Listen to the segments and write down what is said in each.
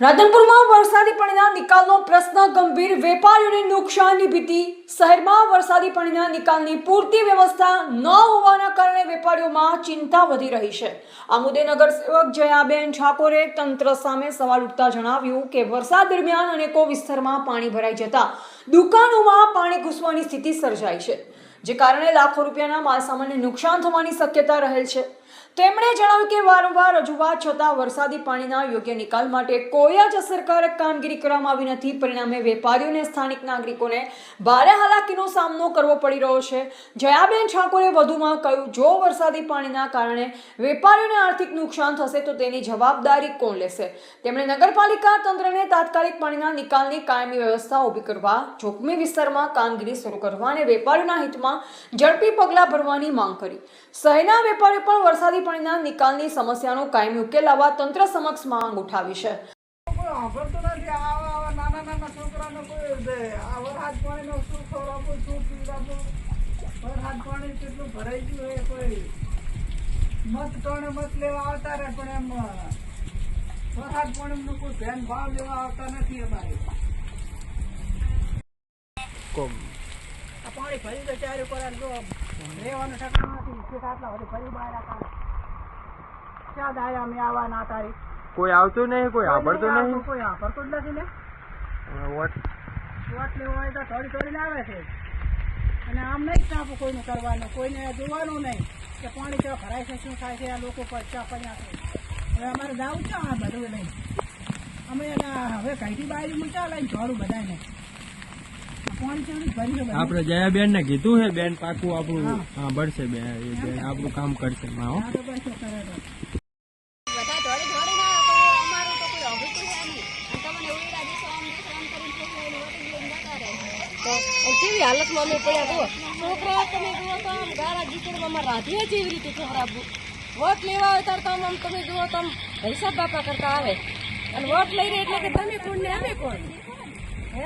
રાધનપુરમાં વરસાદી પાણીના નિકાલનો પ્રશ્ન ગંભીર, વેપારીઓને નુકસાનની ભીતિ। શહેરમાં વરસાદી પાણીના નિકાલની પૂરતી વ્યવસ્થા ન હોવાના કારણે વેપારીઓમાં ચિંતા વધી રહી છે। આ મુદ્દે નગરસેવક જયાબેન ઠાકોરે તંત્ર સામે સવાલ ઉઠતા જણાવ્યું કે વરસાદ દરમિયાન અનેકો વિસ્તારમાં પાણી ભરાઈ જતા દુકાનોમાં પાણી ઘૂસવાની સ્થિતિ સર્જાઈ છે, જે કારણે લાખો રૂપિયાના માલસામાનને નુકસાન થવાની શક્યતા રહેલ છે। તેમણે જણાવ્યું કે વારંવાર રજૂઆત છતાં વરસાદી પાણીના યોગ્ય નિકાલ માટે કોઈ જ અસરકારક કામગીરી કરવામાં આવી નથી। પરિણામે વેપારીઓ અને સ્થાનિક નાગરિકોને ભારે હાલાકીનો સામનો કરવો પડી રહ્યો છે। જયાબેન ઠાકોરે વધુમાં કહ્યું, જો વરસાદી પાણીના કારણે વેપારીઓને આર્થિક નુકસાન થશે તો તેની જવાબદારી કોણ લેશે? તેમણે નગરપાલિકા તંત્રને તાત્કાલિક પાણીના નિકાલની કાયમી વ્યવસ્થા ઊભી કરવા, જોખમી વિસ્તારમાં કામગીરી શરૂ કરવા અને વેપારીઓના હિતમાં ઝડપી પગલાં ભરવાની માંગ કરી। શહેરના વેપારીઓ પણ વરસાદી પાણીના નિકાલની સમસ્યાનો કાયમી ઉકેલ લાવવા તંત્ર સમક્ષ માંગ ઉઠાવી છે। પાણી ભરી ગયું ચારે પર રહેવાનું ઠકાણા નથી, આટલા બધું ફરી બહાર ક્યાં દાયા અમે આવા ના તારી કોઈ આવતું નહીં, કોઈ આવડતું નહીં, કોઈ આવડતું જ નથી ને વોટ લેવો હોય તો થોડી થોડી આવે છે અને આમ નહીં કામ કોઈને કરવાનું, કોઈને જોવાનું નહીં કે પાણી કેવા ભરાય છે, શું થાય છે, આ લોકો ચા પડ્યા છે। હવે અમારે જવું છે આ બધું નહીં, અમે હવે કઈથી બાજુ મૂક્યા લઈને જોડું બધાને આપડે જયાબેન ને કીધું છે, બેન પાકું આપણું સાંભળશે, બેન આપણું કામ કરશે। કેવી હાલતમાં અમે પડ્યા જુઓ, છોકરા તમે જુઓ તો આમ ગારા ગીચડમાં રાધીએ જેવી રીતે ખવડાવવું। વોટ લેવા આવે ત્યારે તો આમ તમે જુઓ તો આમ હિસાબ બાપા કરતા આવે અને વોટ લઈ રહી એટલે કે તમે કોણ ને અમે કોણ? હે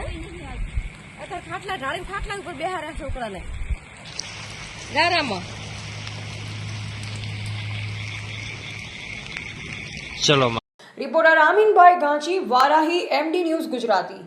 અત્યારે ખાટલા ઢાળીને ખાટલા ઉપર બેહાર્યા છોકરાને ગારામાં। ચલો રિપોર્ટર આમીનભાઈ ઘાંચી, વારાહી, MD ન્યૂઝ ગુજરાતી।